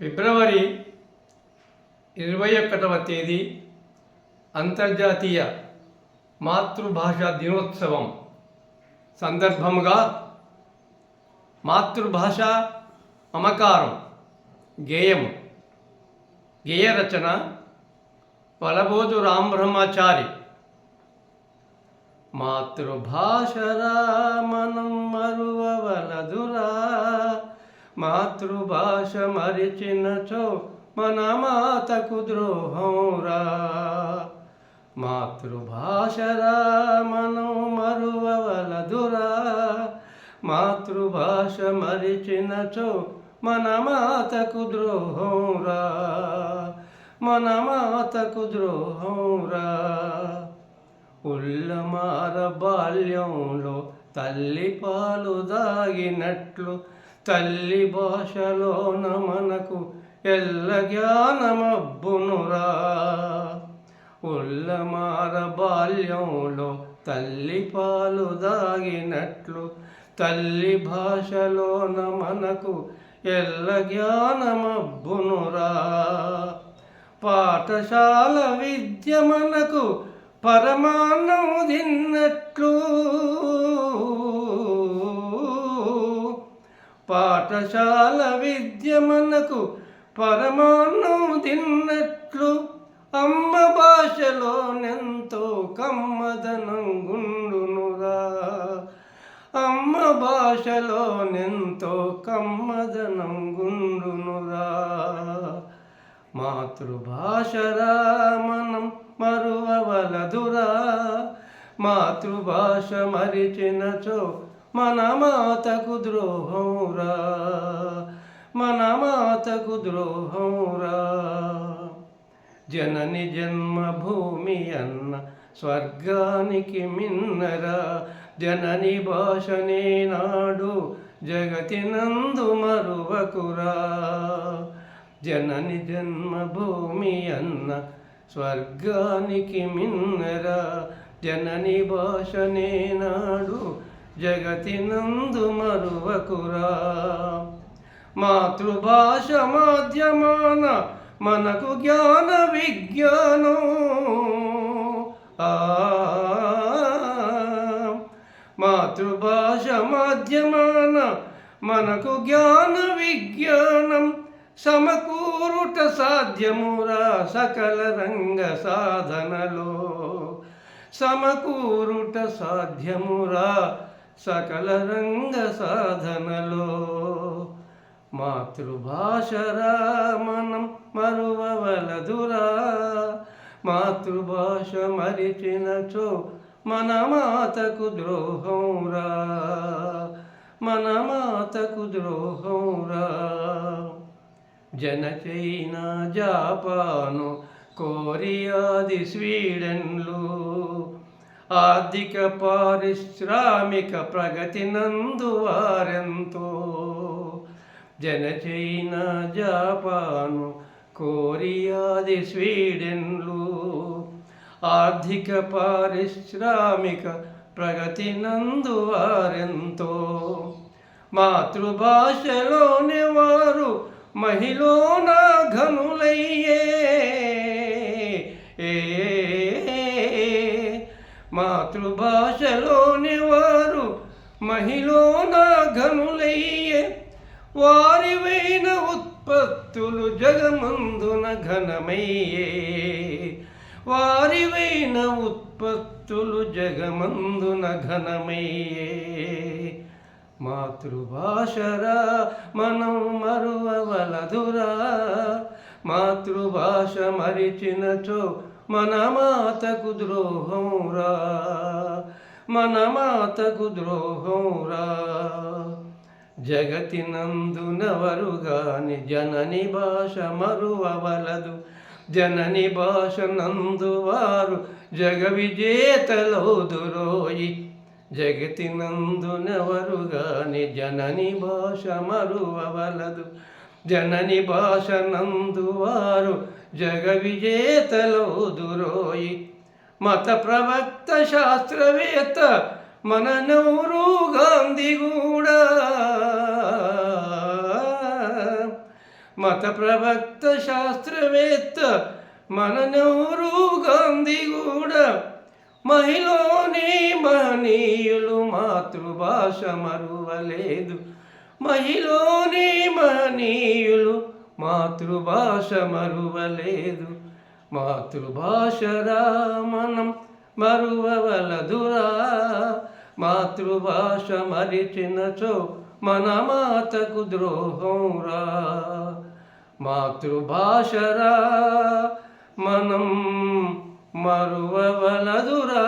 ఫిబ్రవరి 21వ తేదీ అంతర్జాతీయ మాతృభాషా దినోత్సవం సందర్భముగా మాతృభాష మమకారం గేయ రచన వలబోజు రామబ్రహ్మచారి. మాతృభాషరా మనం మరువవలదురా, మాతృభాష మరిచినచో మన మాతకు ద్రోహంరా. మాతృభాషరా మనం మరువవలదురా, మాతృభాష మరిచినచో మన మాతకు ద్రోహంరా, మన మాతకు ద్రోహంరా. ఉల్లమార బాల్యంలో తల్లి పాలు దాగినట్లు తల్లి భాషలోన మనకు ఎల్ల జ్ఞానమబ్బునురా. ఉల్లమార బాల్యంలో తల్లి పాలు దాగినట్లు తల్లి భాషలోన మనకు ఎల్ల జ్ఞానమబ్బునురా. పాఠశాల విద్య మనకు పరమాన్నం తిన్నట్లు, పాఠశాల విద్య మనకు పరమాన్నం తిన్నట్లు అమ్మ భాషలోనెంతో కమ్మదనం గుండునురా. అమ్మ భాషలోనెంతో కమ్మదనం గుండునురా. మాతృభాషరా మనం మరువవలదురా, మాతృభాష మరిచినచో మన మాతకు ద్రోహంరా, మన మాతకు ద్రోహంరా. జనని జన్మభూమి అన్న స్వర్గానికి మిన్నరా, జనని భాషనే నాడు జగతినందు మరువకురా. జనని జన్మభూమి అన్న స్వర్గానికి మిన్నరా, జనని భాషనే నాడు జగతినందు మరువకురా. మాతృభాష మాధ్యమాన మనకు జ్ఞాన విజ్ఞానం, మాతృభాష మాధ్యమాన మనకు జ్ఞాన విజ్ఞానం సమకూరుట సాధ్యమురా సకల రంగ సాధనలో. సమకూరుట సాధ్యమురా సకల రంగ సాధనలో. మాతృభాషరా మనం మరువవలదురా, మాతృభాష మరిచినచో మన మాతకు ద్రోహంరా, మన మాతకు ద్రోహంరా. చైనా జపాను కొరియాది స్వీడన్లు ఆర్థిక పారిశ్రామిక ప్రగతి నందు వారెంతో. చైనా జపాను కొరియాది స్వీడన్లు ఆర్థిక పారిశ్రామిక ప్రగతి నందు వారెంతో. మాతృభాషలోని వారు మహిళన ఘనులయ్యే, మాతృభాషలోని వారు మహిళన ఘనులయ్యే. వారివైన ఉత్పత్తులు జగమందున ఘనమయ్యే, వారివైన ఉత్పత్తులు జగమందున ఘనమయ్యే. మాతృభాషరా మనం మరువవలదురా, మాతృభాష మరిచినచో మన మాతకు ద్రోహంరా, మన మాతకు ద్రోహంరా. జగతినందునవరుగాని జనని భాష మరువవలదు, జనని భాష నందు వారు జగ విజేతలౌదురోయి. జగతినందునెవరుగాని జనని భాష మరువవలదు, జనని భాష నందు వారు జగ విజేతలౌదురోయి. మత ప్రవక్త శాస్త్రవేత్త మన నెహ్రూ గాంధీ కూడా మత ప్రవక్త శాస్త్రవేత్త మన నెహ్రూ గాంధీ కూడా మహిళలోని మహనీయులు మాతృభాష మరువలేదు. మహిళలోని మహనీయులు మాతృభాష మరువలేదు. మాతృభాషరా మనం మరువవలదురా, మాతృభాష మరిచినచో మన మాతకు ద్రోహంరా. మాతృభాషరా మనం మరువవలదురా.